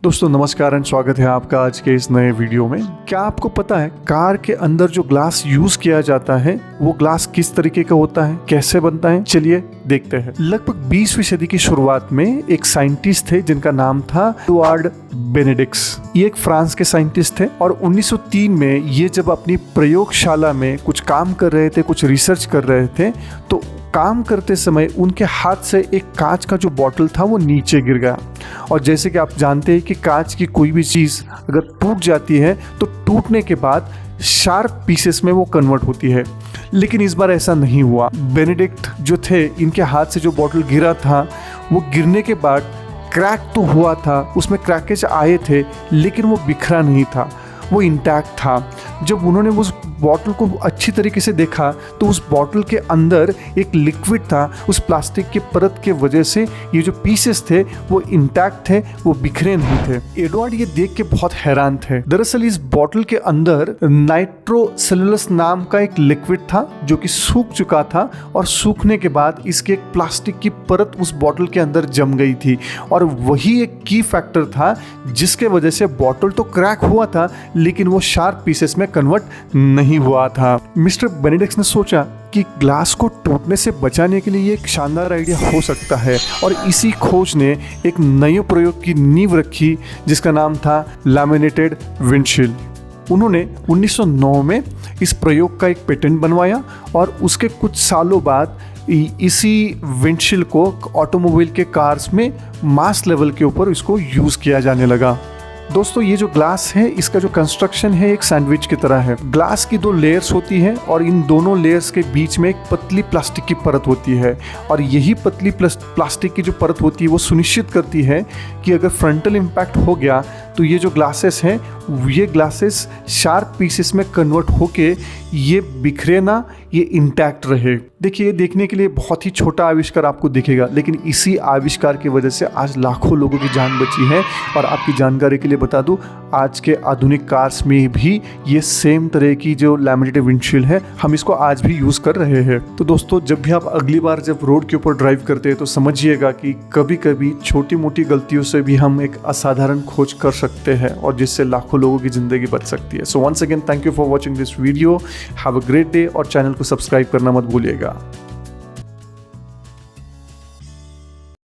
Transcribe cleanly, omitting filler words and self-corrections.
दोस्तों नमस्कार एंड स्वागत है आपका आज के इस नए वीडियो में। क्या आपको पता है कार के अंदर जो ग्लास यूज किया जाता है वो ग्लास किस तरीके का होता है, कैसे बनता है, चलिए देखते हैं। लगभग 20वीं सदी की शुरुआत में एक साइंटिस्ट थे जिनका नाम था एडुआर्ड बेनेडिक्ट। ये एक फ्रांस के साइंटिस्ट थे और 1903 में ये जब अपनी प्रयोगशाला में कुछ काम कर रहे थे, कुछ रिसर्च कर रहे थे, तो काम करते समय उनके हाथ से एक कांच का जो बॉटल था वो नीचे गिर गया। और जैसे कि आप जानते हैं कि कांच की कोई भी चीज़ अगर टूट जाती है तो टूटने के बाद शार्प पीसेस में वो कन्वर्ट होती है, लेकिन इस बार ऐसा नहीं हुआ। बेनेडिक्ट जो थे, इनके हाथ से जो बॉटल गिरा था वो गिरने के बाद क्रैक तो हुआ था, उसमें क्रैकेज आए थे, लेकिन वो बिखरा नहीं था, वो इंटैक्ट था। जब उन्होंने उस बॉटल को अच्छी तरीके से देखा तो उस बॉटल के अंदर एक लिक्विड था। उस प्लास्टिक की परत के वजह से ये जो पीसेस थे वो इंटैक्ट थे, वो बिखरे नहीं थे। एडवर्ड ये देख के बहुत हैरान थे। दरअसल इस बॉटल के अंदर नाइट्रोसेलुलोस नाम का एक लिक्विड था जो कि सूख चुका था, और सूखने के बाद इसके एक प्लास्टिक की परत उस बॉटल के अंदर जम गई थी, और वही एक की फैक्टर था जिसके वजह से बॉटल तो क्रैक हुआ था लेकिन वो शार्प पीसेस में कन्वर्ट नहीं हुआ था। मिस्टर बेनेडिक्ट ने सोचा कि ग्लास को टूटने से बचाने के लिए ये एक शानदार आइडिया हो सकता है, और इसी खोज ने एक नए प्रयोग की नींव रखी जिसका नाम था लैमिनेटेड विंडशील्ड। उन्होंने 1909 में इस प्रयोग का एक पेटेंट बनवाया और उसके कुछ सालों बाद इसी विंडशील्ड को ऑटोमोबाइल के कार्स में मास लेवल के ऊपर इसको यूज़ किया जाने लगा। दोस्तों ये जो ग्लास है इसका जो कंस्ट्रक्शन है एक सैंडविच की तरह है। ग्लास की 2 लेयर्स होती है और इन दोनों लेयर्स के बीच में एक पतली प्लास्टिक की परत होती है, और यही पतली प्लास्टिक की जो परत होती है वो सुनिश्चित करती है कि अगर फ्रंटल इम्पैक्ट हो गया तो ये जो ग्लासेस हैं ये ग्लासेस शार्प पीसेस में कन्वर्ट होके ये बिखरे ना, ये इंटैक्ट रहे। देखिए, देखने के लिए बहुत ही छोटा आविष्कार आपको दिखेगा, लेकिन इसी आविष्कार की वजह से आज लाखों लोगों की जान बची है। और आपकी जानकारी के लिए बता दूं, आज के आधुनिक कार्स में भी ये सेम तरह की जो लैमिनेटेड विंडशील्ड है हम इसको आज भी यूज़ कर रहे हैं। तो दोस्तों जब भी आप अगली बार जब रोड के ऊपर ड्राइव करते हैं तो समझिएगा कि कभी कभी छोटी मोटी गलतियों से भी हम एक असाधारण खोज कर सकते हैं और जिससे लाखों लोगों की ज़िंदगी बच सकती है। So once again thank you for watching this video. Have a great day, और चैनल को सब्सक्राइब करना मत भूलिएगा।